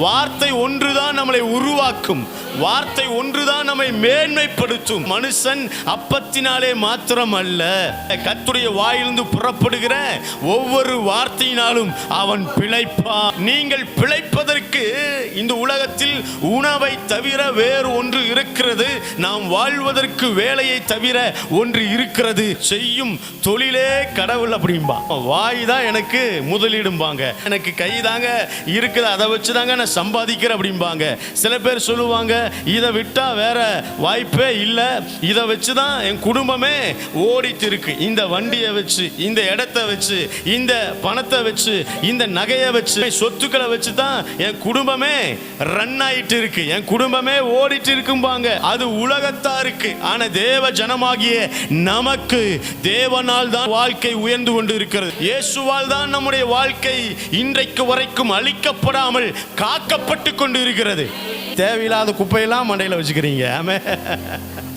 வார்த்தை ஒன்றுதான் நம்மளை உருவாக்கும். வார்த்தை ஒன்றுதான் நம்மை மேன்மைப்படுத்தும். மனுஷன் அப்பத்தினாலே மாத்திரம் அல்ல, கர்த்தருடைய வாயிலிருந்து புறப்படுகிற ஒவ்வொரு வார்த்தையினாலும் அவன் பிழைப்பான். நீங்கள் பிழைப்பதற்கு இந்த உலகத்தில் உணவை தவிர வேறு ஒன்று இருக்கிறது. நாம் வாழ்வதற்கு வேலையை தவிர ஒன்று இருக்கிறது. செய்யும் தொழிலே கடவுள் அப்படின்பா. வாய் தான் எனக்கு முதலீடும்பாங்க, எனக்கு கை தாங்க இருக்குது, அதை வச்சுதாங்க நான் சம்பாதிக்கிறேன் அப்படிம்பாங்க. சில பேர் சொல்லுவாங்க, இதை விட்டா வேற வாய்ப்பே இல்லை, இதை வச்சுதான் என் குடும்பமே ஓடிட்டு இருக்கு. இந்த வண்டியை வச்சு, இந்த இடத்தை வச்சு, இந்த பணத்தை வச்சு, இந்த நகையை வச்சு, சொத்துக்களை வச்சு தான் என் குடும்பமே ரன் ஆயிட்டு இருக்கு, என் குடும்பமே ஓடிட்டு இருக்கும்பாங்க. அது உலகத்தாருக்கு. ஆனா தேவ ஜனமாகிய நமக்கு தேவனால் தான் வாழ்க்கை உயர்ந்து கொண்டு இருக்கிறது. இயேசுவால் தான் நம்முடைய வாழ்க்கை இன்றைக்கு வரைக்கும் அழிக்கப்படாமல் காக்கப்பட்டு கொண்டு இருக்கிறது. தேவையில்லாத குப்பையெல்லாம் மண்டையில் வச்சுக்கிறீங்க, ஆமே.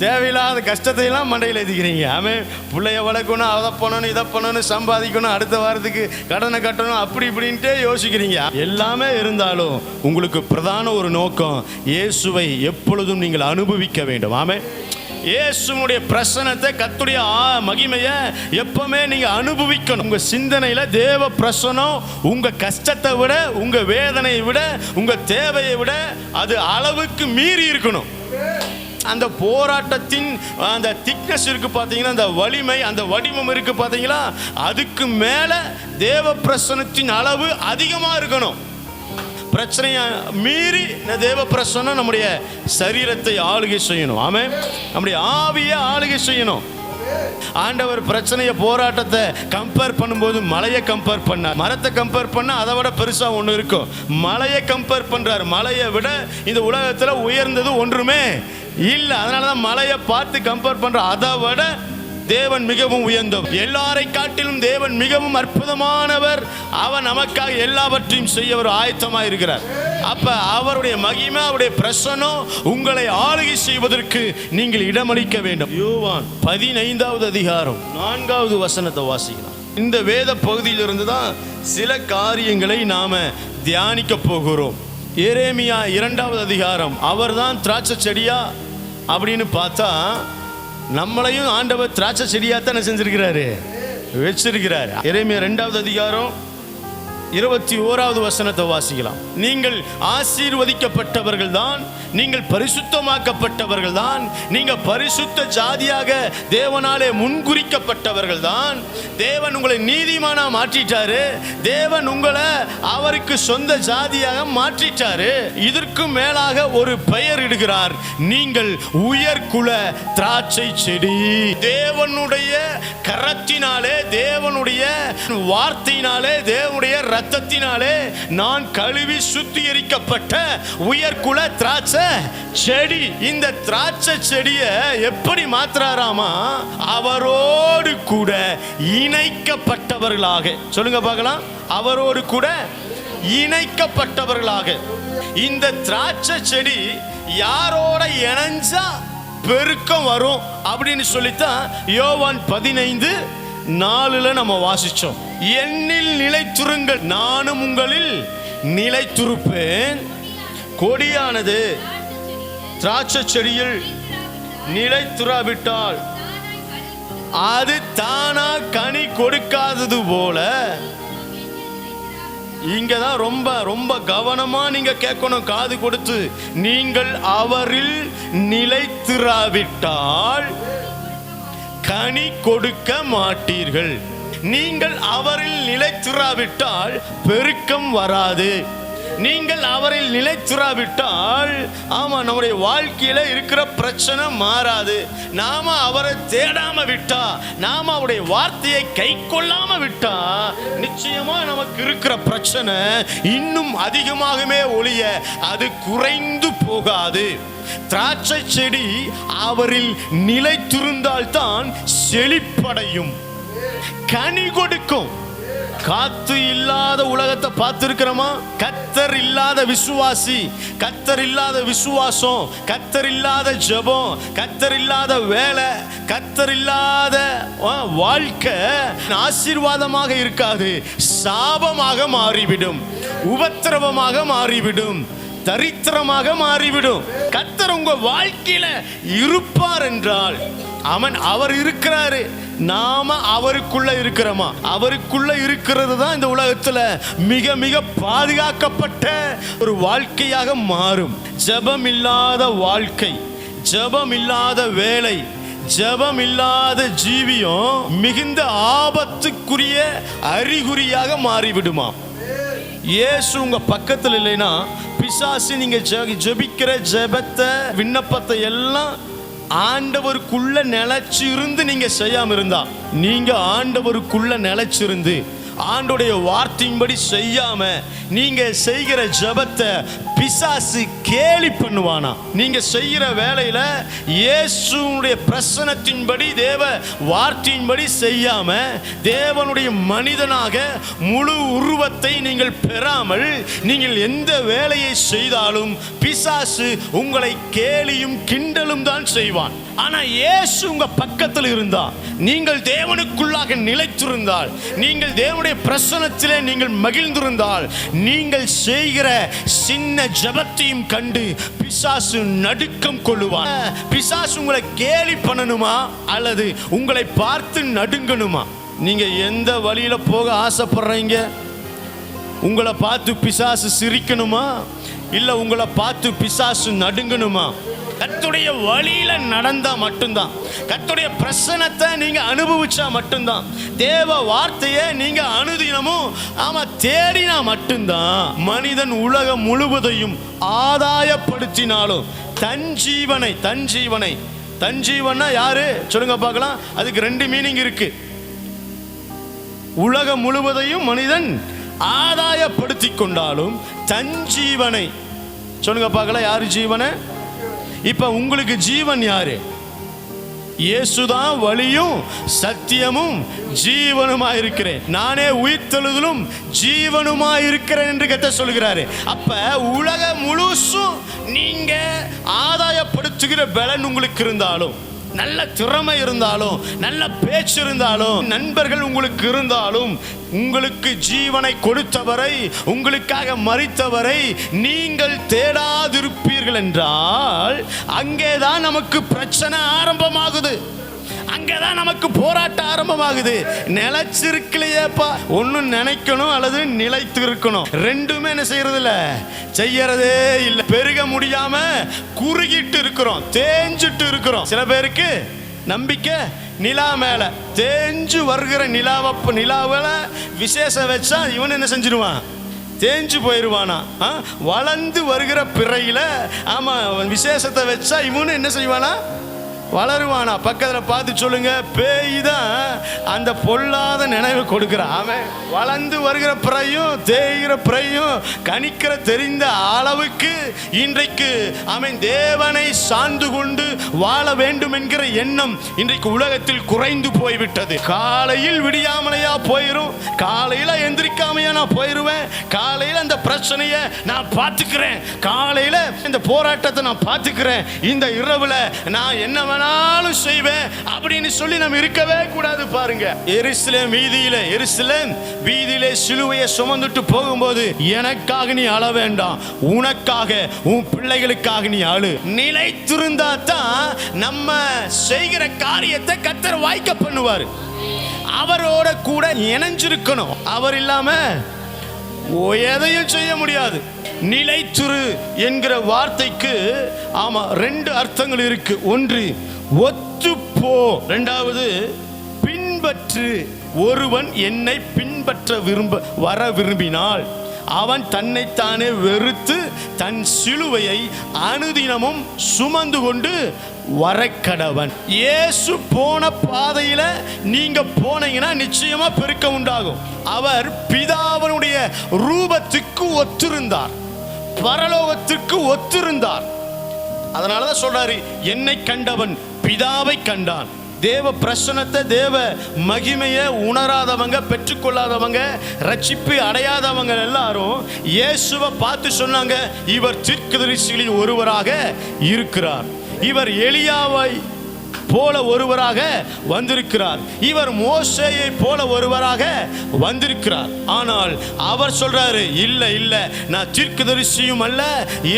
தேவையில்லாத கஷ்டத்தை எல்லாம் மண்டையில் எழுதிக்கிறீங்க, ஆமே. பிள்ளைய வளர்க்கணும், அதை பண்ணணும், இதை பண்ணணும், சம்பாதிக்கணும், அடுத்த வாரத்துக்கு கடனை கட்டணும், அப்படி இப்படின்ட்டே யோசிக்கிறீங்க. எல்லாமே இருந்தாலும் உங்களுக்கு பிரதான ஒரு நோக்கம், இயேசுவை எப்பொழுதும் நீங்கள் அனுபவிக்க வேண்டும், ஆமே. இயேசுவுடைய பிரசன்னத்தை, கர்த்தருடைய மகிமையை எப்பவுமே நீங்க அனுபவிக்கணும். உங்க சிந்தனையில தேவ பிரசன்னம் உங்க கஷ்டத்தை விட, உங்க வேதனையை விட, உங்க தேவையை விட அது அளவுக்கு மீறி இருக்கணும். அந்த போராட்டத்தின் அந்த திக்னஸ் இருக்கு பாத்தீங்கன்னா, அந்த வலிமை, அந்த வடிவம் இருக்கு பாத்தீங்களா, அதுக்கு மேல தேவ பிரசன்னத்தின் அளவு அதிகமா இருக்கணும். பிரச்சனையை மீறி தேவ பிரசன்னம் நம்முடைய சரீரத்தை ஆளுகை செய்யணும், ஆமே. நம்முடைய ஆவியை ஆளுகை செய்யணும். ஆண்டவர் பிரச்சனையை, போராட்டத்தை கம்பேர் பண்ணும்போது மலையை கம்பேர் பண்ணார். மரத்தை கம்பேர் பண்ண அதை விட பெருசா ஒன்று இருக்கும். மலையை கம்பேர் பண்றார். மலையை விட இந்த உலகத்துல உயர்ந்தது ஒன்றுமே இல்லை. அதனாலதான் மலையை பார்த்து கம்பேர் பண்ற. அதை விட தேவன் மிகவும் உயர்ந்தவர். எல்லாரை காட்டிலும் தேவன் மிகவும் அற்புதமானவர். அவர் நமக்காக எல்லாவற்றையும் செய்ய ஒரு ஆயத்தமாக இருக்கிறார். அப்ப அவருடைய மகிமை, அவருடைய பிரசன்னம் உங்களை ஆளுகை செய்வதற்கு நீங்கள் இடமளிக்க வேண்டும். யோவான் 15வது அதிகாரம் 4வது வசனத்தை வாசிக்கலாம். இந்த வேத பகுதியிலிருந்து தான் சில காரியங்களை நாம தியானிக்க போகிறோம். எரேமியா 2வது அதிகாரம். அவர்தான் திராட்சை செடியா அப்படின்னு பார்த்தா, நம்மளையும் ஆண்டவர் திராட்சை செடியாத்தான் செஞ்சிருக்கிறாரு, வச்சிருக்கிறாரு. எரேமியா 2வது அதிகாரம் 21வது வசனத்தை வாசிக்கலாம். நீங்கள் ஆசீர்வதிக்கப்பட்டவர்கள் தான், நீங்கள் பரிசுத்தமாக்கப்பட்டவர்கள் தான், நீங்க பரிசுத்த ஜாதியாக தேவனாலே முன்குறிக்கப்பட்டவர்கள் தான். தேவன் உங்களை நீதிமானா மாற்றிட்டாரு. தேவன் உங்களை அவருக்கு சொந்த ஜாதியாக மாற்றிட்டாரு. இதற்கு மேலாக ஒரு பெயர் இடுகிறார், நீங்கள் உயர்குல திராட்சை செடி. தேவனுடைய கரத்தினாலே, தேவனுடைய வார்த்தையினாலே, தேவனுடைய ரத்தத்தினாலே நான் கழுவி சுத்திகரிக்கப்பட்ட உயர்குல திராட்சை செடி. இந்த திராட்சை செடியை எப்படி மாத்துறாராமா? அவரோடு கூட இணைக்கப்பட்டவர்களாக. சொல்லுங்க பார்க்கலாம். அவரோடு கூட இணைக்கப்பட்டவர்களாக. இந்த திராட்சை செடி யாரோட இணைஞ்சா பெருக்கம் வரும் அப்படின்னு சொல்லித்தான் யோவான் 15:4 நம்ம வாசிச்சோம். என்னில் நிலைத்துருங்கள், நானும் உங்களில் நிலைத்திருப்பேன். கொடியானது திராட்சை செடியில் நிலைத்துறாவிட்டால் அது தானா கனி கொடுக்காதது போல. இங்கதான் ரொம்ப ரொம்ப கவனமா நீங்க கேட்கணும், காது கொடுத்து. நீங்கள் அவரில் நிலைத்திராவிட்டால் கனி கொடுக்க மாட்டீர்கள். நீங்கள் அவரில் நிலைத்திராவிட்டால் பெருக்கம் வராது. நீங்கள் அவரில் நிலைத்திராவிட்டால், ஆமா, நம்முடைய வாழ்க்கையில இருக்கிற பிரச்சனை மாறாது. நாம அவரை தேடாம விட்டா, நாம அவருடைய வார்த்தையை கை கொள்ளாம விட்டா, நிச்சயமா நமக்கு இருக்கிற பிரச்சனை இன்னும் அதிகமாகவே ஒழிய அது குறைந்து போகாது. திராட்சை செடி அவரில் நிலைத்திருந்தால் தான் செழிப்படையும், கனி கொடுக்கும். காத்து இல்லாத உலகத்தை பார்த்திருக்கிறோமா? கர்த்தர் இல்லாத விசுவாசி, கர்த்தர் இல்லாத விசுவாசம், கர்த்தர் இல்லாத ஜெபம், கர்த்தர் இல்லாத வேலை, கர்த்தர் இல்லாத வாழ்க்கை ஆசீர்வாதமாக இருக்காது, சாபமாக மாறிவிடும். உபத்திரவமாக மாறிவிடும், தரித்திரமாக மாறிவிடும். கர்த்தர் உங்க வாழ்க்கையில இருப்பார் என்றால் அவர் இருக்கிறாரு, நாம அவருக்குள்ள இருக்கிறோமா? அவருக்குள்ள இருக்கிறது தான் இந்த உலகத்துல மிக மிக பாதுகாக்கப்பட்ட ஒரு வாழ்க்கையாக மாறும். ஜெபம் இல்லாத வாழ்க்கை, ஜெபம் இல்லாத வேலை, ஜெபம் இல்லாத ஜீவியம் மிகுந்த ஆபத்துக்குரிய அறிகுறியாக மாறிவிடுமா? இயேசு உங்க பக்கத்தில் இல்லைன்னா பிசாசு நீங்க ஜெபிக்கிற ஜெபத்தை விண்ணப்பத்தை எல்லாம் ஆண்டவருக்குள்ள நிலைச்சிருந்து நீங்க செய்யாம இருந்தா, நீங்க ஆண்டவருக்குள்ள நிலைச்சிருந்து ஆண்டோடைய வார்த்தையின்படி செய்யாம நீங்க செய்கிற ஜெபத்தை பிசாசு கேலி பண்ணுவானா? நீங்க செய்கிற வேலையில இயேசுவுடைய பிரசன்னத்தின்படி தேவ வார்த்தையின்படி செய்யாம தேவனுடைய மனிதனாக முழு உருவத்தை நீங்கள் பெறாமல் நீங்கள் எந்த வேலையை செய்தாலும் பிசாசு உங்களை கேலியும் கிண்டலும் தான் செய்வான். ஆனா இயேசு உங்க பக்கத்தில் இருந்தா, நீங்கள் தேவனுக்குள்ளாக நிலைத்திருந்தால், நீங்கள் தேவனுடைய பிரசன்னத்திலே நீங்கள் மகிழ்ந்திருந்தால், நீங்கள் செய்கிற சின்ன ஜெபத்தையும் கண்டு பிசாசு நடுக்கம் கொள்ளுவான். பிசாசு உங்களை கேலி பண்ணணுமா அல்லது உங்களை பார்த்து நடுங்கணுமா? நீங்க எந்த வழியில போக ஆசைப்படுறீங்க? உங்களை பார்த்து பிசாசு சிரிக்கணுமா இல்ல உங்களை பார்த்து பிசாசு நடுங்கணுமா? கர்த்தருடைய வழியில நடந்தா மட்டும்தான், கர்த்தருடைய பிரசன்னத்தை நீங்க அனுபவிச்சா மட்டும்தான், தேவ வார்த்தையை நீங்க அனுதினமும் தேடினா மட்டும்தான் மனிதன் உலகம் முழுவதையும் ஆதாயப்படுத்தினாலும் தன் ஜீவனை யாரு சொல்லுங்க பார்க்கலாம். அதுக்கு ரெண்டு மீனிங் இருக்கு. உலகம் முழுவதையும் மனிதன் ஆதாயப்படுத்தி கொண்டாலும் தன் ஜீவனை சொல்லுங்க பார்க்கலாம். யாரு ஜீவனை? இப்ப உங்களுக்கு ஜீவன் யாரு? இயேசுதான் வழியும் சத்தியமும் ஜீவனுமா இருக்கிறேன், நானே உயிர்த்தெழுதலும் ஜீவனுமா இருக்கிறேன் என்று கர்த்தர் சொல்கிறாரு. அப்ப உலகம் முழுசும் நீங்க ஆதாயப்படுத்துகிற பலன் உங்களுக்கு இருந்தாலும், நல்ல திறமை இருந்தாலும், நல்ல பேச்சு இருந்தாலும், நண்பர்கள் உங்களுக்கு இருந்தாலும், உங்களுக்கு ஜீவனை கொடுத்தவரை, உங்களுக்காக மரித்தவரை நீங்கள் தேடாதிருப்பீர்கள் என்றால் அங்கேதான் நமக்கு பிரச்சனை ஆரம்பமாகுது, அங்கேதான் நமக்கு போராட்டம் ஆரம்பமாகுது. நிலைச்சிருக்கலையேப்பா, ஒன்னும் நினைக்கணும் அல்லது நிலைத்து இருக்கணும், ரெண்டுமே என்ன செய்யறதில்ல, செய்யறதே இல்லை. பெருக முடியாம குறுகிட்டு இருக்கிறோம், தேஞ்சிட்டு இருக்கிறோம். சில பேருக்கு நம்பிக்கை நிலா மேல, தேஞ்சு வருகிற நிலாவில விசேஷம் வச்சா இவன் என்ன செஞ்சிருவான், தேஞ்சு போயிடுவானா? வளர்ந்து வருகிற பிறையில விசேஷத்தை வச்சா இவனு என்ன செய்வானா, வளருவானா? பக்கத்தில் பார்த்து சொல்லுங்க, பேய் தான் அந்த பொல்லாத நினைவு கொடுக்கிறான். அவன் வளர்ந்து வருகிற பிறையும் தேய்கிற பிறையும் கணிக்கிற தெரிந்த அளவுக்கு இன்றைக்கு அவன் தேவனை சார்ந்து கொண்டு வாழ வேண்டும் என்கிற எண்ணம் இன்றைக்கு உலகத்தில் குறைந்து போய்விட்டது. காலையில் விடியாமலையா போயிரும், காலையில எந்திரிக்காமையா நான் போயிருவேன், காலையில அந்த பிரச்சனையை நான் பார்த்துக்கிறேன், காலையில இந்த போராட்டத்தை நான் பார்த்துக்கிறேன், இந்த இரவுல நான் என்ன செய்வேன் அப்படின்னு சொல்லி நம்ம இருக்கவே கூடாது. பாருங்க, எருசலேம் வீதியிலே சிலுவையை சுமந்துட்டு போகும்போது எனக்காக நீ அழ வேண்டாம், உனக்காக உன் பிள்ளைகளுக்காக நீ அழு. நிலைத்திருந்தா தான் நம்ம செய்கிற காரியத்தை கர்த்தர் வாய்க்க பண்ணுவார். அவரோட கூட இணைஞ்சிருக்கணும், அவர் இல்லாம எதையும் செய்ய முடியாது. நிலைத்துரு என்கிற வார்த்தைக்கு ரெண்டு அர்த்தங்கள் இருக்கு. ஒன்று ஒத்துப்போ, இரண்டாவது பின்பற்று. ஒருவன் என்னை பின்பற்ற வர விரும்பினால் அவன் தன்னைத்தானே வெறுத்து தன் சிலுவையை அனுதினமும் சுமந்து கொண்டு வரக்கடவன். இயேசு போன பாதையில நீங்க போனீங்கன்னா நிச்சயமா பெருக்கம் உண்டாகும். அவர் பிதாவினுடைய ரூபத்துக்கு ஒத்திருந்தார், பரலோகத்திற்கு ஒத்திருந்தார். அதனாலதான் சொல்றாரு, என்னை கண்டவன் பிதாவை கண்டான். தேவ பிரசன்னத்தை, தேவ மகிமையை உணராதவங்க, பெற்றுக்கொள்ளாதவங்க, ரட்சிப்பு அடையாதவங்க எல்லாரும் இயேசுவை பார்த்து சொன்னாங்க, இவர் தீர்க்கதரிசிகளில் ஒருவராக இருக்கிறார், இவர் எலியாவை போல ஒருவராக வந்திருக்கிறார், இவர் மோசேயை போல ஒருவராக வந்திருக்கிறார். ஆனால் அவர் சொல்றாரு, இல்ல இல்ல, நான் தீர்க்கதரிசியும் அல்ல,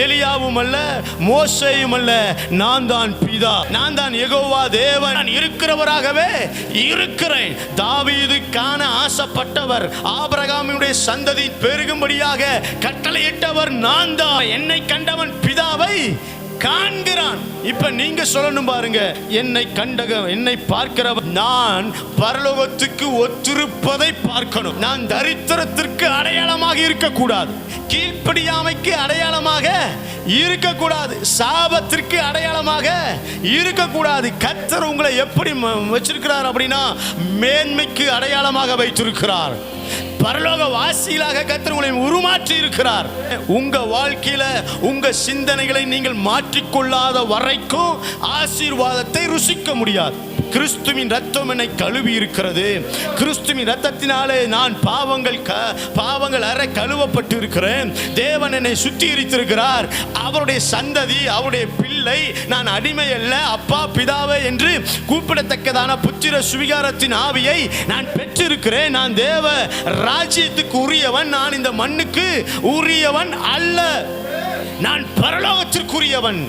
எலியாவும் அல்ல, மோசேயும் அல்ல, நான் தான் பிதா, நான் தான் யெகோவா தேவன், நான் இருக்கிறவராகவே இருக்கிறேன். தாவீது காண ஆசைப்பட்டவர், ஆபிரகாமுடைய சந்ததி பெருகும்படியாக கட்டளையிட்டவர் நான் தான். என்னை கண்டவன் பிதாவை காண்கிறான். இப்ப நீங்க சொல்லணும் பாருங்க, என்னை கண்டவன், என்னை பார்க்கிறவன், நான் பரலோகத்துக்கு ஒத்திருப்பதை பார்க்கணும். நான் தரித்திரத்திற்கு அடையாளமாக இருக்கக்கூடாது, கீழ்ப்படியாமைக்கு அடையாளமாக இருக்கக்கூடாது, சாபத்திற்கு அடையாளமாக இருக்கக்கூடாது. கர்த்தர் உங்களை எப்படி வச்சிருக்கிறார் அப்படின்னா, மேன்மைக்கு அடையாளமாக வைத்திருக்கிறார். பரலோக வாசிகளாக கர்த்தர் உங்களை உருமாற்றி இருக்கிறார். உங்க வாழ்க்கையில உங்க சிந்தனைகளை நீங்கள் மாற்றிக்கொள்ளாத வரைக்கும் ஆசீர்வாதத்தை ருசிக்க முடியாது. கிறிஸ்துவின் ரத்தம் என்னை கழுவி இருக்கிறது, கிறிஸ்துவின் ரத்தத்தினாலே நான் பாவங்கள் அற கழுவப்பட்டு இருக்கிறேன். தேவன் என்னை சுத்திகரித்திருக்கிறார். அவருடைய சந்ததி, அவருடைய பிள்ளை, நான் அடிமை அல்ல, அப்பா பிதாவே என்று கூப்பிடத்தக்கதான புத்திர சுவிகாரத்தின் ஆவியை நான் பெற்றிருக்கிறேன். நான் தேவ ராஜ்யத்துக்கு உரியவன், நான் இந்த மண்ணுக்கு உரியவன் அல்ல, நான் பரலோகத்திற்குரியவன்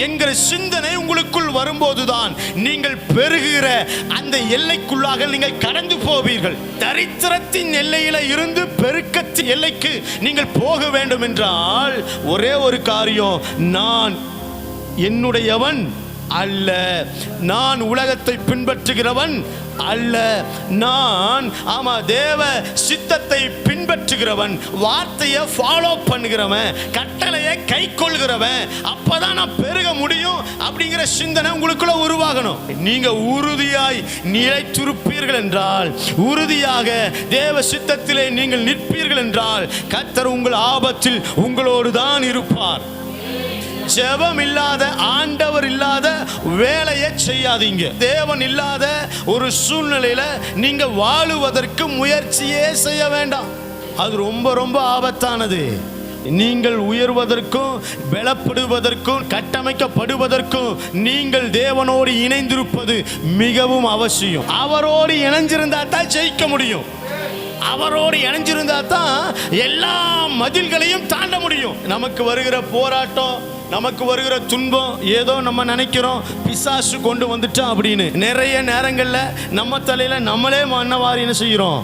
என்கிற சிந்தனை உங்களுக்குள் வரும்போதுதான் நீங்கள் பெருகிற அந்த எல்லைக்குள்ளாக நீங்கள் கடந்து போவீர்கள். தரித்திரத்தின் எல்லையில இருந்து பெருக்கத்தின் எல்லைக்கு நீங்கள் போக வேண்டும் என்றால் ஒரே ஒரு காரியம், நான் என்னுடையவன் அல்ல, நான் உலகத்தை பின்பற்றுகிறவன் அல்ல, நான் தேவ சித்தத்தை பின்பற்றுகிறவன், வார்த்தையை ஃபாலோ பண்ணுகிறவன், கட்டளையை கை கொள்கிறவன். அப்பதான் நான் பெருக முடியும் அப்படிங்கிற சிந்தனை உங்களுக்குள்ள உருவாகணும். நீங்க உறுதியாய் நிலைத்திருப்பீர்கள் என்றால், உறுதியாக தேவ சித்தத்திலே நீங்கள் நிற்பீர்கள் என்றால், கர்த்தர் உங்கள் ஆபத்தில் உங்களோடு தான் இருப்பார். ஜெபம் இல்லாத, ஆண்டவர் இல்லாத வேலையை செய்யாதீங்க. தேவன் இல்லாத ஒரு சூழ்நிலையில நீங்க வாழுவதற்கு முயற்சியே செய்ய வேண்டாம். அது ரொம்ப ரொம்ப ஆபத்தானது. நீங்கள் உயர்வதற்கும் பலப்படுவதற்கும் கட்டமைக்கப்படுவதற்கும் நீங்கள் தேவனோடு இணைந்திருப்பது மிகவும் அவசியம். அவரோடு இணைஞ்சிருந்தா தான் ஜெயிக்க முடியும். அவரோடு இணைஞ்சிருந்தா தான் எல்லா மதில்களையும் தாண்ட முடியும். நமக்கு வருகிற போராட்டம், நமக்கு வருகிற துன்பம், ஏதோ நம்ம நினைக்கிறோம் பிசாசு கொண்டு வந்துட்டோம் அப்படின்னு. நிறைய நேரங்கள்ல நம்ம தலையில நம்மளே மண்ணவாரி செய்கிறோம்,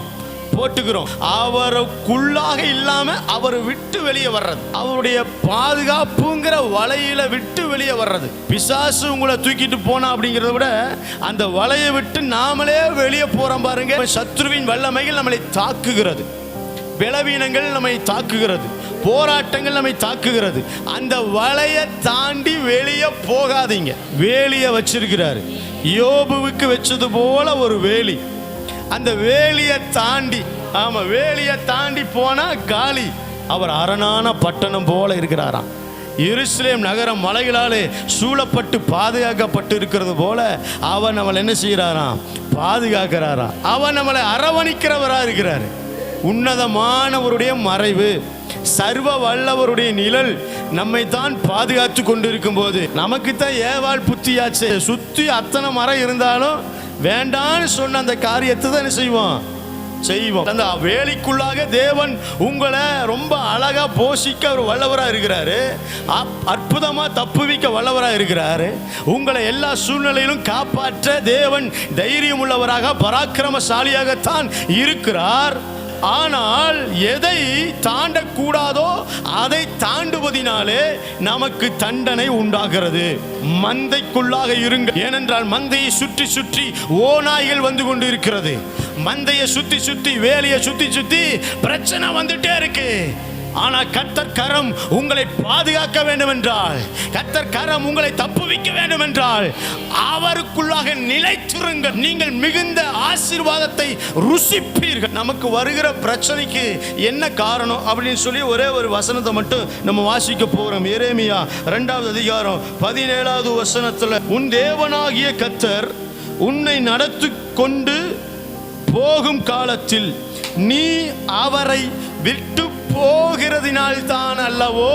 போட்டுக்கிறோம். அவருக்குள்ளாக இல்லாம அவரை விட்டு வெளியே வர்றது, அவருடைய பாதுகாப்புங்கிற வலையில விட்டு வெளியே வர்றது. பிசாசு உங்களை தூக்கிட்டு போனா அப்படிங்கிறத விட அந்த வலையை விட்டு நாமளே வெளியே போறோம் பாருங்க. சத்ருவின் வல்லமைகள் நம்மளை தாக்குகிறது, பலவீனங்கள் நம்மை தாக்குகிறது, போராட்டங்கள் நம்மை தாக்குகிறது. அந்த வலையை தாண்டி வெளியே போகாதீங்க. வேலியை வச்சிருக்கிறாரு, யோபுவுக்கு வச்சது போல ஒரு வேலி. அந்த வேலியை தாண்டி, வேலியை தாண்டி போனா காலி. அவர் அரணான பட்டணம் போல இருக்கிறாராம். எருசலேம் நகரம் மலைகளாலே சூழப்பட்டு பாதுகாக்கப்பட்டு இருக்கிறது போல அவர் நம்மளை என்ன செய்கிறாராம்? பாதுகாக்கிறாராம். அவர் நம்மளை அரவணிக்கிறவரா இருக்கிறாரு. உன்னதமானவருடைய மறைவு, சர்வ வல்லவருடைய நிழல் நம்மை தான் பாதுகாத்து கொண்டிருக்கும் போது நமக்கு தான் ஏவாள் புத்தியாச்சு. சுத்தி அத்தனை மரம் இருந்தாலும் வேண்டான்னு சொன்ன அந்த காரியத்தை தான் செய்வோம். அந்த வேலிக்குள்ளாக தேவன் உங்களை ரொம்ப அழகா போஷிக்க ஒரு வல்லவராக இருக்கிறாரு, அற்புதமா தப்புவிக்க வல்லவராக இருக்கிறாரு. உங்களை எல்லா சூழ்நிலையிலும் காப்பாற்ற தேவன் தைரியம் உள்ளவராக பராக்கிரமசாலியாகத்தான் இருக்கிறார். ஆனால் எதை தாண்டக்கூடாதோ அதை தாண்டுவதினாலே நமக்கு தண்டனை உண்டாகிறது. மந்தைக்குள்ளாக இருங்க, ஏனென்றால் மந்தையை சுற்றி சுற்றி ஓநாய்கள் வந்து கொண்டு இருக்கிறது. மந்தையை சுத்தி சுத்தி, வேலையை சுத்தி சுத்தி பிரச்சனை வந்துட்டே இருக்கு. ஆனா கர்த்தர் கரம் உங்களை பாதுகாக்க வேண்டும் என்றால், கர்த்தர் கரம் உங்களை தப்புவிக்க வேண்டும் என்றால் அவருக்குள்ளாக நிலைத்திருங்கள். நீங்கள் மிகுந்த ஆசீர்வாதத்தை ருசிப்பீர்கள். நமக்கு வருகிற பிரச்சனைக்கு என்ன காரணம் அப்படின்னு சொல்லி ஒரே ஒரு வசனத்தை மட்டும் நம்ம வாசிக்க போகிறோம். எரேமியா 2வது அதிகாரம் 17வது வசனத்துல, உன் தேவனாகிய கர்த்தர் உன்னை நடத்தி கொண்டு போகும் காலத்தில் நீ அவரை விட்டு போகிறதினால் தான் அல்லவோ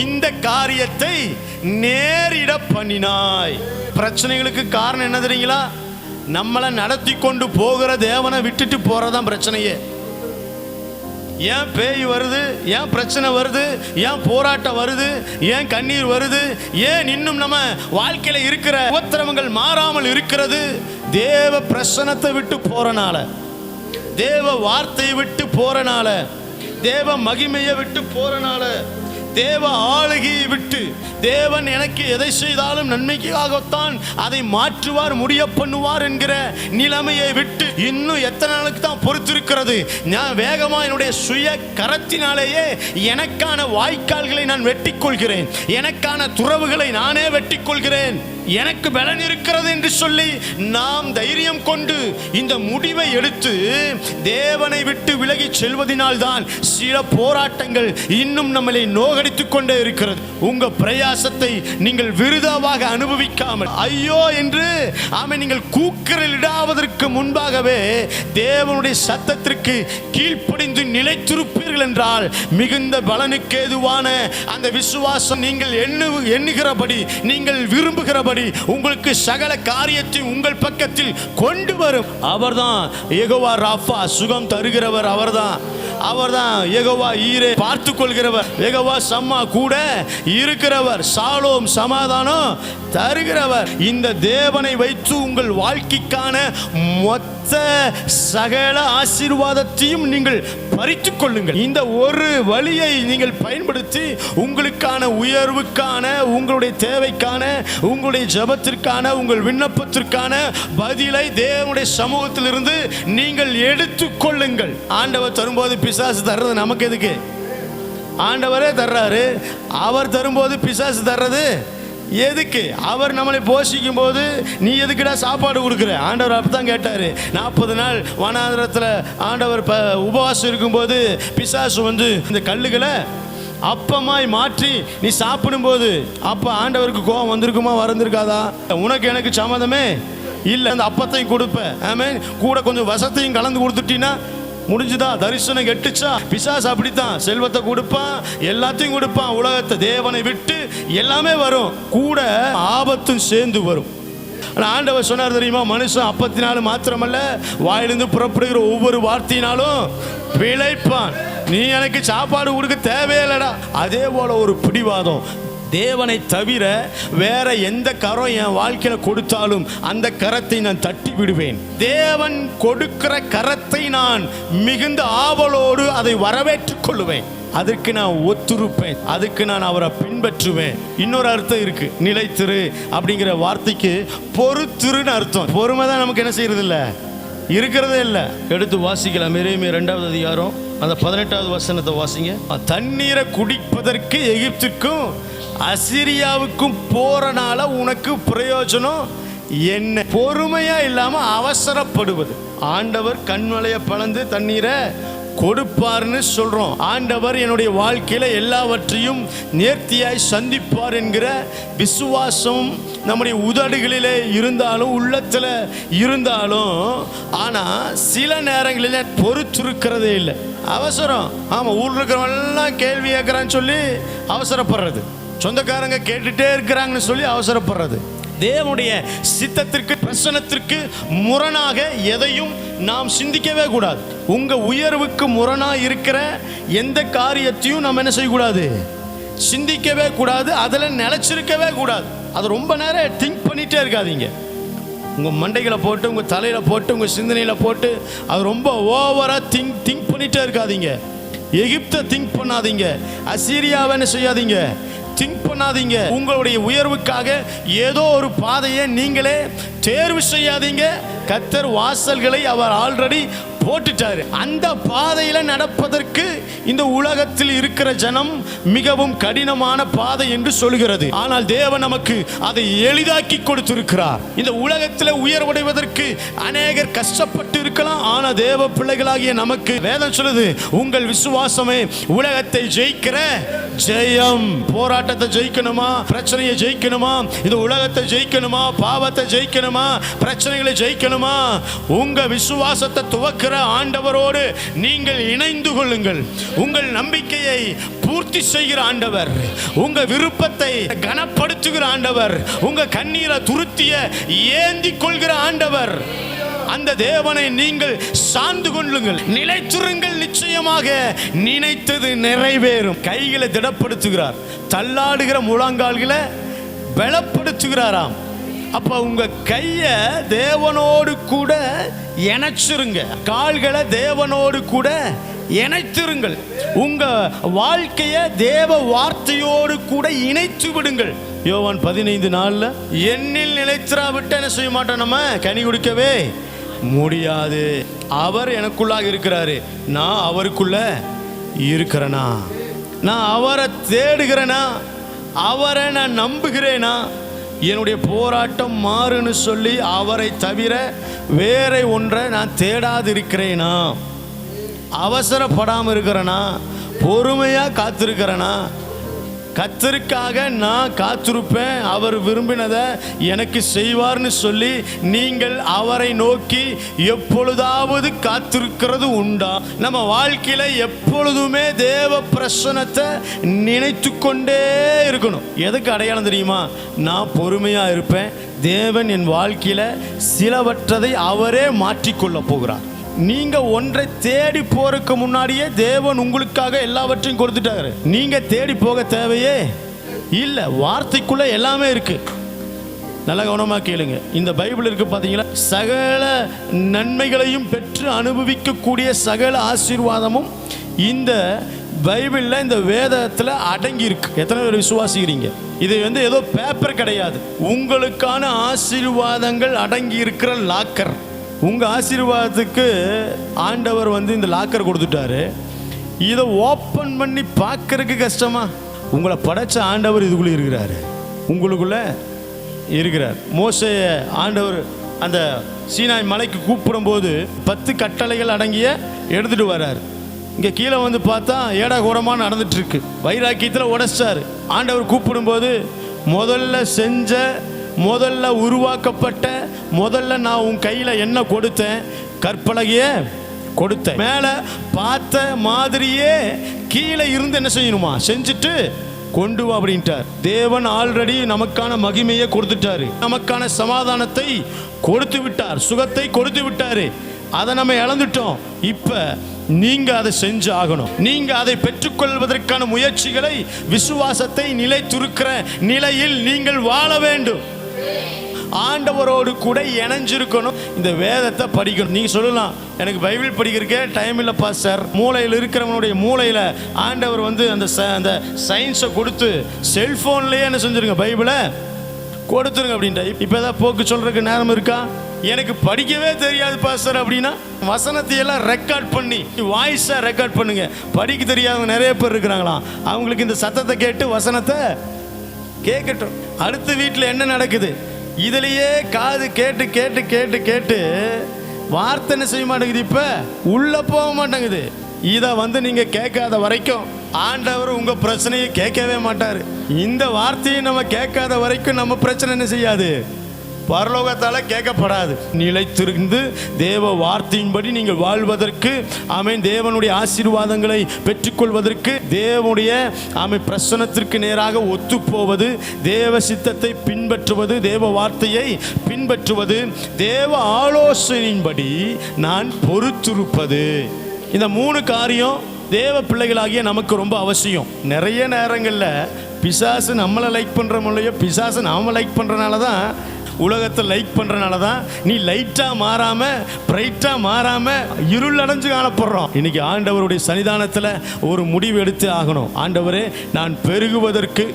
இந்த காரியத்தை நேரிட பண்ணினாய். பிரச்சனைகளுக்கு காரணம் என்ன தெரியுங்களா? நம்மளை நடத்தி கொண்டு போகிற தேவனை விட்டுட்டு போறதான் பிரச்சனையே. ஏன் பேய் வருது, ஏன் பிரச்சனை வருது, ஏன் போராட்டம் வருது, ஏன் கண்ணீர் வருது, ஏன் இன்னும் நம்ம வாழ்க்கையில இருக்கிற உபத்திரவங்கள் மாறாமல் இருக்கிறது? தேவ பிரசன்னத்தை விட்டு போறனால, தேவ வார்த்தையை விட்டு போறனால, தேவ மகிமையை விட்டு போறனால, தேவ ஆளுகையை விட்டு, தேவன் எனக்கு எதை செய்தாலும் நன்மைக்காகத்தான் அதை மாற்றுவார், முடிய பண்ணுவார் என்கிற நிலைமையை விட்டு இன்னும் எத்தனை நாளுக்கு தான் பொறுத்திருக்கிறது? நான் வேகமா என்னுடைய சுய கரத்தினாலேயே எனக்கான வாய்க்கால்களை நான் வெட்டி கொள்கிறேன், எனக்கான துறவுகளை நானே வெட்டி கொள்கிறேன், எனக்கு பலன் இருக்கிறது என்று சொல்லி நாம் தைரியம் கொண்டு இந்த முடிவை எடுத்து தேவனை விட்டு விலகி செல்வதனால் சில போராட்டங்கள் இன்னும் நம்மளை நோகடித்துக் கொண்டே இருக்கிறது. உங்க பிரயாசத்தை நீங்கள் விருதாவாக அனுபவிக்காமல் ஐயோ என்று நீங்கள் கூக்குரலிடாவதற்கு முன்பாகவே தேவனுடைய சத்தத்திற்கு கீழ்ப்படிந்து நிலைத்திருப்பீர்கள் என்றால் மிகுந்த பலனுக்கு ஏதுவான அந்த விசுவாசம் நீங்கள் எண்ணுகிறபடி, நீங்கள் விரும்புகிறபடி உங்களுக்கு சகல காரியத்தை உங்கள் பக்கத்தில் கொண்டு வரும். அவர்தான் யெகோவா ராஃபா, சுகம் தருகிறவர். அவர்தான் யெகோவா ஈரே, பார்த்துக் கொள்கிறவர். யெகோவா சம்மா, கூட இருக்கிறவர். சாலோம், சமாதானம் தருகிறவர். இந்த தேவனை வைத்து உங்கள் வாழ்க்கைக்கான மொத்த சகல ஆசீர்வாதத்தையும் நீங்கள் பறித்துக் கொள்ளுங்கள். இந்த ஒரு வழியை நீங்கள் பயன்படுத்தி உங்களுக்கான உயர்வுக்கான, உங்களுடைய தேவைக்கான, உங்களுடைய ஜெபத்திற்கான, உங்கள் விண்ணப்பத்திற்கான பதிலை தேவனுடைய சமூகத்தில் இருந்து நீங்கள் எடுத்துக் கொள்ளுங்கள். ஆண்டவர் தரும்போது பிசாசு தர்றது நமக்கு எதுக்கு? ஆண்டவரே தர்றாரு. அவர் தரும்போது பிசாசு தர்றது எதுக்கு? அவர் நம்மளை போஷிக்கும் போது நீ எதுக்குடா சாப்பாடு கொடுக்குற? ஆண்டவர் அப்பதான் கேட்டாரு. 40 நாள் வனாந்திரத்தில் ஆண்டவர் உபவாசம் இருக்கும்போது பிசாசு வந்து இந்த கல்லுகளை அப்பமாய் மாற்றி நீ சாப்பிடும்போது அப்ப ஆண்டவருக்கு கோபம் வந்திருக்குமா, வந்திருக்காதா? உனக்கு எனக்கு சம்மதமே இல்லை, அந்த அப்பத்தையும் கொடுப்பேன், ஆமென், கூட கொஞ்சம் வசத்தையும் கலந்து கொடுத்துட்டீங்கன்னா முடிஞ்சுதா? தரிசனம் கெட்டுச்சா? பிசாசு அப்படித்தான், செல்வத்தை கொடுப்பான், எல்லாத்தையும் கொடுப்பான், உலகத்தை, தேவனை விட்டு எல்லாமே வரும், கூட ஆபத்தும் சேர்ந்து வரும். ஆனால் ஆண்டவர் சொன்னார் தெரியுமா? மனுஷன் அப்பத்தினாலும் மாத்திரமல்ல, வாயிலிருந்து புறப்படுகிற ஒவ்வொரு வார்த்தையினாலும் பிழைப்பான். நீ எனக்கு சாப்பாடு கொடுக்க தேவையில்லடா. அதே போல ஒரு பிடிவாதம், தேவனை தவிர வேற எந்த கரம் என் வாழ்க்கையில கொடுத்தாலும் அந்த கரத்தை நான் தட்டி விடுவேன். தேவன் கொடுக்கிற கரத்தை நான் மிகுந்த ஆவலோடு அதை வரவேற்றுக் கொள்ளுவேன். அதுக்கு நான் ஒத்துருப்பேன், அதுக்கு நான் அவரை பின்பற்றுவேன். இன்னொரு அர்த்தம் இருக்கு, நிலைத்திரு அப்படிங்கிற வார்த்தைக்கு பொறுத்திருன்னு அர்த்தம். பொறுமை தான் நமக்கு என்ன செய்யறது இல்லை, இருக்கிறதே இல்லை. எடுத்து வாசிக்கலாம். எரேமியா 2வது அதிகாரம் அந்த 18வது வசனத்தை வாசிங்க. தண்ணீரை குடிப்பதற்கு எகிப்துக்கும் அசிரியாவுக்கும் போறனால உனக்கு பிரயோஜனம் என்ன? பொறுமையா இல்லாம அவசரப்படுவது. ஆண்டவர் கண்மலையை பளந்து தண்ணீரை கொடுப்பார்னு சொல்றோம். ஆண்டவர் என்னுடைய வாழ்க்கையில எல்லாவற்றையும் நேர்த்தியாய் சந்திப்பார் என்கிற விசுவாசம் நம்முடைய உதடுகளிலே இருந்தாலும், உள்ளத்துல இருந்தாலும், ஆனா சில நேரங்களில் பொறுத்திருக்கிறதே இல்லை. அவசரம். ஆமா, ஊர்ல இருக்கிறவெல்லாம் கேள்வி கேட்கறான்னு சொல்லி அவசரப்படுறது, சொந்தக்காரங்க கேட்டுட்டே இருக்கிறாங்கன்னு சொல்லி அவசரப்படுறது. தேவனுடைய சித்தத்திற்கு, பிரசன்னத்திற்கு முரணாக எதையும் நாம் சிந்திக்கவே கூடாது. உங்க உயர்வுக்கு முரணாக இருக்கிற எந்த காரியத்தையும் நாம் என்ன செய்யக்கூடாது, சிந்திக்கவே கூடாது, அதில் நிலைச்சிருக்கவே கூடாது. அது ரொம்ப நேரம் திங்க் பண்ணிட்டே இருக்காதீங்க. உங்கள் மண்டைகளை போட்டு, உங்கள் தலையில் போட்டு, உங்கள் சிந்தனையில் போட்டு அது ரொம்ப ஓவராக திங்க் பண்ணிட்டே இருக்காதீங்க. எகிப்தை திங்க் பண்ணாதீங்க, அசீரியாவை என்ன செய்யாதீங்க, திங்க் பண்ணாதீங்க. உங்களுடைய உயர்வுக்காக ஏதோ ஒரு பாதையை நீங்களே தேர்வு செய்யாதீங்க. கர்த்தர் வாசல்களை அவர் ஆல்ரெடி போட்டுட்டாரு. அந்த பாதையில நடப்பதற்கு இந்த உலகத்தில் இருக்கிற ஜனம் மிகவும் கடினமான பாதை என்று சொல்கிறது. ஆனால் தேவன் நமக்கு அதை எளிதாக்கி கொடுத்திருக்கிறார். இந்த உலகத்தில் உயர்வடைவதற்கு அநேகர் கஷ்டப்பட்டு இருக்கலாம். ஆனால் தேவ பிள்ளைகளாகிய நமக்கு வேதம் சொல்லுது, உங்கள் விசுவாசமே உலகத்தை ஜெயிக்கிற ஜெயம். போராட்டத்தை ஜெயிக்கணுமா, பிரச்சனையை ஜெயிக்கணுமா, இந்த உலகத்தை ஜெயிக்கணுமா, பாவத்தை ஜெயிக்கணுமா, பிரச்சனைகளை ஜெயிக்கணுமா, உங்க விசுவாசத்தை துவக்கிற இருக்கிற ஆண்டவரோடு நீங்கள் இணைந்து கொள்ளுங்கள். உங்கள் நம்பிக்கையை பூர்த்தி செய்கிற ஆண்டவர், உங்க விருப்பத்தை கனப்படுத்துகிற ஆண்டவர், உங்க கண்ணீரை துருத்திய ஏந்தி கொள்கிற ஆண்டவர், அந்த தேவனை நீங்கள் சார்ந்து கொள்ளுங்கள், நிலைத்திருங்கள். நிச்சயமாக நினைத்தது நிறைவேறும். கைகளை திடப்படுத்துகிறார், தள்ளாடுகிற முழங்கால்களை பலப்படுத்துகிறாராம். அப்ப உங்க கைய தேவனோடு கூட இணைச்சிருங்க, கால்களை தேவனோடு கூட இணைத்திருங்கள். உங்க வாழ்க்கைய தேவ வார்த்தையோடு கூட இணைத்து விடுங்கள். யோவான் 15:4 என்னில் நிலைத்திராவிட்டு என்ன செய்ய மாட்டோம், நம்ம கனி குடிக்கவே முடியாது. அவர் எனக்குள்ளாக இருக்கிறாரு, நான் அவருக்குள்ள இருக்கிறேனா, நான் அவரை தேடுகிறேனா, அவரை நான் நம்புகிறேனா, என்னுடைய போராட்டம் மாறுன்னு சொல்லி அவரை தவிர வேற ஒன்றை நான் தேடாது இருக்கிறேனா, அவசரப்படாமல் இருக்கிறேனா, பொறுமையாக காத்திருக்கிறேனா, கர்த்தருக்காக நான் காத்திருப்பேன், அவர் விரும்பினதை எனக்கு செய்வார்னு சொல்லி நீங்கள் அவரை நோக்கி எப்பொழுதாவது காத்திருக்கிறது உண்டா? நம்ம வாழ்க்கையில எப்பொழுதுமே தேவ பிரசன்னத்தை நினைத்து கொண்டே இருக்கணும். எதுக்கு அடையாளம் தெரியுமா? நான் பொறுமையா இருப்பேன், தேவன் என் வாழ்க்கையில சிலவற்றதை அவரே மாற்றிக்கொள்ள போகிறார். நீங்க ஒன்றை தேடி போறதுக்கு முன்னாடியே தேவன் உங்களுக்காக எல்லாவற்றையும் கொடுத்துட்டாரு. நீங்க தேடி போக தேவையே இல்லை, வார்த்தைக்குள்ள எல்லாமே இருக்கு. நல்லா கவனமா கேளுங்க. இந்த பைபிள் இருக்கு பாத்தீங்களா, சகல நன்மைகளையும் பெற்று அனுபவிக்கக்கூடிய சகல ஆசீர்வாதமும் இந்த பைபிள்ல, இந்த வேதத்துல அடங்கி இருக்கு. எத்தனை பேர் விசுவாசிக்கிறீங்க? இது ஏதோ பேப்பர் கிடையாது, உங்களுக்கான ஆசீர்வாதங்கள் அடங்கி இருக்கிற லாக்கர். உங்க ஆசீர்வாதத்துக்கு ஆண்டவர் இந்த லாக்கர் கொடுத்துட்டாரு. இதை ஓப்பன் பண்ணி பார்க்கறதுக்கு கஷ்டமா? உங்களை படைச்ச ஆண்டவர் இதுக்குள்ள இருக்கிறாரு, உங்களுக்குள்ள இருக்கிறார். மோசேய ஆண்டவர் அந்த சீனாய் மலைக்கு கூப்பிடும் போது 10 கட்டளைகள் அடங்கிய எடுத்துட்டு வர்றாரு. இங்க கீழே பார்த்தா ஏடா கூடமா நடந்துட்டு இருக்கு. வைராக்கியத்தில் உடைச்சாரு. ஆண்டவர் கூப்பிடும் போது முதல்ல உருவாக்கப்பட்ட முதல்ல நான் உன் கையில என்ன கொடுத்தேன்? கற்பலகைய கொடுத்தேன். மேல பார்த்த மாதிரியே கீழே இருந்து என்ன செய்யணுமா? செஞ்சுட்டு கொண்டு வா அப்படின்ட்டார். தேவன் ஆல்ரெடி நமக்கான மகிமையை கொடுத்துட்டாரு, நமக்கான சமாதானத்தை கொடுத்து விட்டார், சுகத்தை கொடுத்து விட்டாரு. அதை நம்ம இழந்துட்டோம். இப்ப நீங்க அதை செஞ்சு ஆகணும். நீங்க அதை பெற்றுக்கொள்வதற்கான முயற்சிகளை, விசுவாசத்தை நிலைத்திருக்கிற நிலையில் நீங்கள் வாழ வேண்டும். ஆண்டவரோடு கூட இணைஞ்சிருக்கணும். இந்த வேதத்தை படிக்கணும். நீங்க சொல்லலாம், எனக்கு பைபிள் படிக்கிறதுக்கே டைம் இல்லை பாஸ்டர். மூளையில் இருக்கிறவனுடைய மூளையில ஆண்டவர் அந்த சயின்ஸை கொடுத்து செல்போன்லயே என்ன செஞ்சிருங்க, பைபிளை கொடுத்துருங்க அப்படின்ட்டு. இப்போ ஏதாவது போக்கு சொல்றதுக்கு நேரம் இருக்கா? எனக்கு படிக்கவே தெரியாது பாஸ்டர் அப்படின்னா வசனத்தை எல்லாம் ரெக்கார்ட் பண்ணி வாய்ஸை ரெக்கார்ட் பண்ணுங்க. படிக்க தெரியாதவங்க நிறைய பேர் இருக்கிறாங்களா, அவங்களுக்கு இந்த சத்தத்தை கேட்டு வசனத்தை கேட்கட்டும். அடுத்த வீட்டில் என்ன நடக்குது இதுலயே காது கேட்டு கேட்டு கேட்டு கேட்டு வார்த்தை என்ன செய்ய மாட்டேங்குது, இப்ப உள்ள போக மாட்டேங்குது. இதை நீங்க கேட்காத வரைக்கும் ஆண்டவர் உங்க பிரச்சனையை கேட்கவே மாட்டாரு. இந்த வார்த்தையை நம்ம கேட்காத வரைக்கும் நம்ம பிரச்சனை என்ன செய்யாது, பரலோகத்தால கேட்கப்படாது. நிலைத்திருந்து தேவ வார்த்தையின்படி நீங்கள் வாழ்வதற்கு, ஆமென், தேவனுடைய ஆசீர்வாதங்களை பெற்றுக்கொள்வதற்கு, தேவனுடைய ஆமென் பிரசன்னத்திற்கு நேராக ஒத்து போவது, தேவ சித்தத்தை பின்பற்றுவது, தேவ வார்த்தையை பின்பற்றுவது, தேவ ஆலோசனையின்படி நான் பொறுத்திருப்பது, இந்த 3 காரியம் தேவ பிள்ளைகளாகிய நமக்கு ரொம்ப அவசியம். நிறைய நேரங்களில் பிசாசு நம்மளை லைக் பண்ணுற இல்லையோ, பிசாசு நாம லைக் பண்ணுறனால தான், உலகத்தை லைக் பண்றனால தான் நீ லைட்டா மாறாம பிரைட்டா மாறாம இருள் அடைஞ்சு காணப்படுறோம். இன்னைக்கு ஆண்டவருடைய சன்னிதானத்தில் ஒரு முடிவு எடுத்து ஆகணும். ஆண்டவரே, நான் பெருகுவதற்கு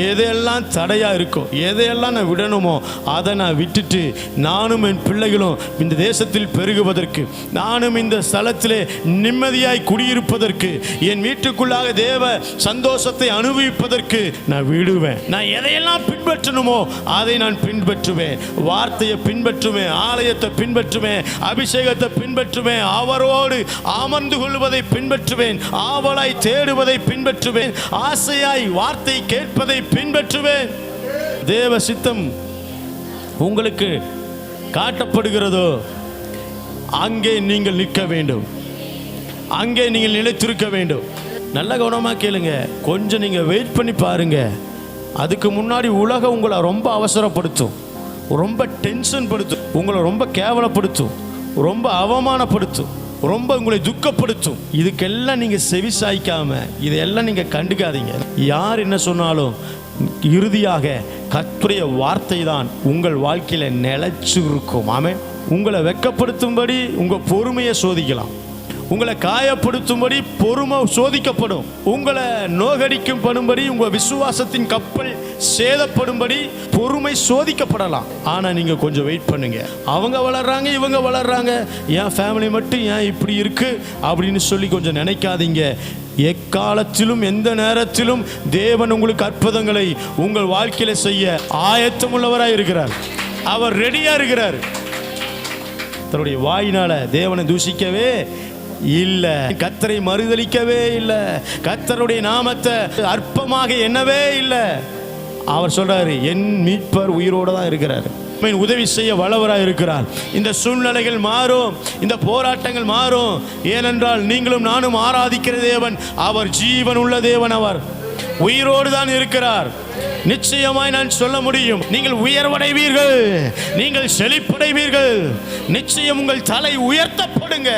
எதையெல்லாம் தடையா இருக்கோ, எதையெல்லாம் நான் விடணுமோ அதை நான் விட்டுட்டு நானும் என் பிள்ளைகளும் இந்த தேசத்தில் பெருகுவதற்கு, நானும் இந்த ஸ்தலத்திலே நிம்மதியாய் குடியிருப்பதற்கு, என் வீட்டுக்குள்ளாக தேவ சந்தோஷத்தை அனுபவிப்பதற்கு நான் விடுவேன். நான் எதையெல்லாம் பின்பற்றணுமோ அதை நான் பின்பற்றுவேன். வார்த்தையை பின்பற்றுவேன், ஆலயத்தை பின்பற்றுவேன், அபிஷேகத்தை பின்பற்றுவேன், அவரோடு அமர்ந்து கொள்வதை பின்பற்றுவேன், ஆவலாய் தேடுவதை பின்பற்றுவேன், ஆசையாய் வார்த்தை கேட்பதை பின்பற்றுவேன். தேவ சித்தம் உங்களுக்கு காட்டப்படுகிறதோ அங்கே நீங்கள் நிற்க வேண்டும், அங்கே நீங்கள் நிலைத்திருக்க வேண்டும். நல்ல கவனமாக கேளுங்க. கொஞ்சம் நீங்கள் வெயிட் பண்ணி பாருங்க. அதுக்கு முன்னாடி உலகம் உங்களை ரொம்ப அவசரப்படுத்தும், ரொம்ப டென்ஷன் படுத்தும், உங்களை ரொம்ப கேவலப்படுத்தும், ரொம்ப அவமானப்படுத்தும், ரொம்ப உங்களை துக்கப்படுத்தும். இதுக்கெல்லாம் நீங்கள் செவி சாய்க்காம இதையெல்லாம் நீங்கள் கண்டுக்காதீங்க. யார் என்ன சொன்னாலும் இறுதியாக கர்த்தருடைய வார்த்தை தான் உங்கள் வாழ்க்கையில் நிலைச்சு இருக்கும். ஆமென். உங்களை வெட்கப்படுத்தும்படி உங்கள் பொறுமையை சோதிக்கலாம், உங்களை காயப்படுத்தும்படி பொறுமை சோதிக்கப்படும், உங்களை நோகடிக்கும் படும்படி உங்கள் விசுவாசத்தின் கப்பல் சேதப்படும்படி பொறுமை சோதிக்கப்படலாம். ஆனால் நீங்கள் கொஞ்சம் வெயிட் பண்ணுங்க. அவங்க வளர்றாங்க, இவங்க வளர்றாங்க, என் ஃபேமிலி மட்டும் ஏன் இப்படி இருக்கு அப்படின்னு சொல்லி கொஞ்சம் நினைக்காதீங்க. எக்காலத்திலும் எந்த நேரத்திலும் தேவன் உங்களுக்கு அற்புதங்களை உங்கள் வாழ்க்கையில செய்ய ஆயத்தம் உள்ளவராக இருக்கிறார். அவர் ரெடியா இருக்கிறார். தன்னுடைய வாயினால தேவனை தூஷிக்கவே இல்லை, கர்த்தரை மறுதலிக்கவே இல்லை, கர்த்தருடைய நாமத்தை அற்பமாக எண்ணவே இல்லை. அவர் சொல்றாரு, என் மீட்பர் உயிரோடு தான் இருக்கிறார், உதவி செய்ய வல்லவராக இருக்கிறார். இந்த சூழ்நிலைகள் மாறும், இந்த போராட்டங்கள் மாறும். ஏனென்றால் நீங்களும் நானும் ஆராதிக்கிற தேவன் அவர் ஜீவன் உள்ள தேவன், அவர் உயிரோடு தான் இருக்கிறார். நிச்சயமாய் நான் சொல்ல முடியும், நீங்கள் உயர்வடைவீர்கள், நீங்கள் செழிப்படைவீர்கள். நிச்சயம் உங்கள் தலை உயர்த்தப்படுங்க,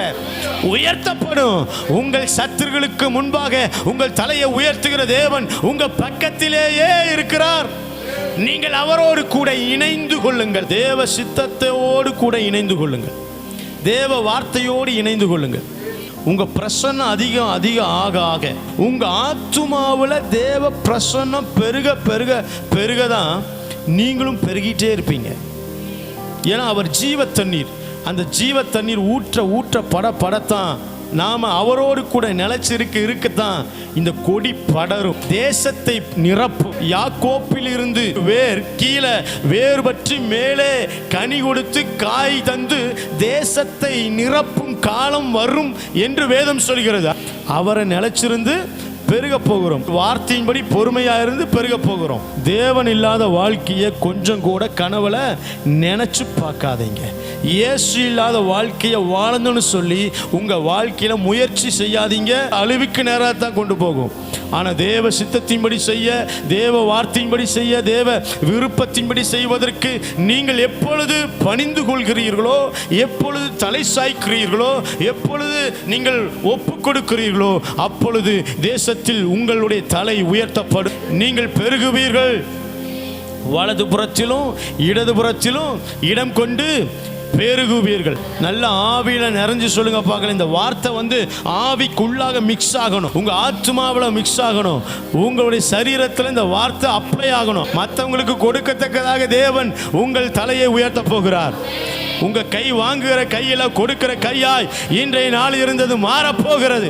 உயர்த்தப்படும். உங்கள் சத்துருக்களுக்கு முன்பாக உங்கள் தலையை உயர்த்துகிற தேவன் உங்க பக்கத்திலேயே இருக்கிறார். நீங்கள் அவரோடு கூட இணைந்து கொள்ளுங்கள், தேவ சித்தத்தோடு கூட இணைந்து கொள்ளுங்கள், தேவ வார்த்தையோடு இணைந்து கொள்ளுங்கள். உங்க பிரசன்னம் அதிகம் அதிகம் ஆக ஆக உங்க ஆத்துமாவில் தேவ பிரசன்னம் பெருக பெருக பெருக தான் நீங்களும் பெருகிட்டே இருப்பீங்க. ஏன்னா அவர் ஜீவ தண்ணீர், அந்த ஜீவ தண்ணீர் ஊற்ற ஊற்ற படத்தான் நாம அவரோடு கூட நிலைச்சிருக்க இருக்கத்தான் இந்த கொடி படரும், தேசத்தை நிரப்பும். யாக்கோப்பில் இருந்து வேர் கீழே வேர் பற்றி மேலே கனி கொடுத்து காய் தந்து தேசத்தை நிரப்பும் காலம் வரும் என்று வேதம் சொல்கிறது. அவரை நிலைச்சிருந்து பெருக போகிறோம், வார்த்தையின்படி பொறுமையா இருந்து பெருக போகிறோம். தேவன் இல்லாத வாழ்க்கையை கொஞ்சம் கூட கனவுல நினைச்சு பார்க்காதீங்க. இயேசு இல்லாத வாழ்க்கையை வாழணும்னு சொல்லி உங்க வாழ்க்கையில முயற்சி செய்யாதீங்க, அழிவுக்கு நேராக தான் கொண்டு போகும். ஆனால் தேவ சித்தத்தின்படி செய்ய, தேவ வார்த்தையின்படி செய்ய, தேவ விருப்பத்தின்படி செய்வதற்கு நீங்கள் எப்பொழுது பணிந்து கொள்கிறீர்களோ, எப்பொழுது தலை சாய்க்கிறீர்களோ, எப்பொழுது நீங்கள் ஒப்பு கொடுக்கிறீர்களோ, அப்பொழுது தேசத்தில் உங்களுடைய தலை உயர்த்தப்படும். நீங்கள் பெருகுவீர்கள். வலது புறத்திலும் இடது புறத்திலும் இடம் கொண்டு பெருகுவீர்கள். நல்ல ஆவியில நிறைஞ்சு சொல்லுங்க பார்க்கலாம். இந்த வார்த்தை ஆவிக்குள்ளாக மிக்ஸ் ஆகணும், உங்க ஆத்மாவில் மிக்ஸ் ஆகணும், உங்களுடைய சரீரத்தில் இந்த வார்த்தை அப்ளை ஆகணும். மற்றவங்களுக்கு கொடுக்கத்தக்கதாக தேவன் உங்கள் தலையை உயர்த்த போகிறார். உங்க கை வாங்குகிற கையில கொடுக்கிற கையாய் இன்றைய நாள் இருந்தது மாறப்போகிறது.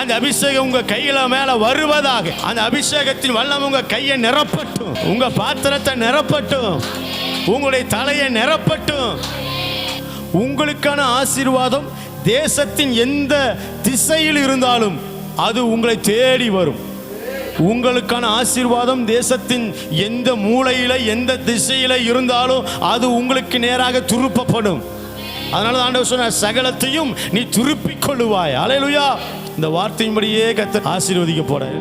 அந்த அபிஷேகம் உங்க கையில மேல வருவதாக, அந்த அபிஷேகத்தின் வல்லம் உங்க கையை நிரப்பட்டும், உங்க பாத்திரத்தை நிரப்பட்டும், உங்களுடைய தலையை நிரப்பட்டும். உங்களுக்கான ஆசீர்வாதம் தேசத்தின் எந்த திசையில் இருந்தாலும் அது உங்களை தேடி வரும். உங்களுக்கான ஆசீர்வாதம் தேசத்தின் எந்த மூலையில எந்த திசையில இருந்தாலும் அது உங்களுக்கு நேராக திருப்பப்படும். அதனால ஆண்டவர் சொன்னார், சகலத்தையும் நீ திருப்பிக் கொள்ளுவாய். அல்லேலூயா. இந்த வார்த்தையின்படியே கர்த்தர் ஆசீர்வதிக்க போறார்.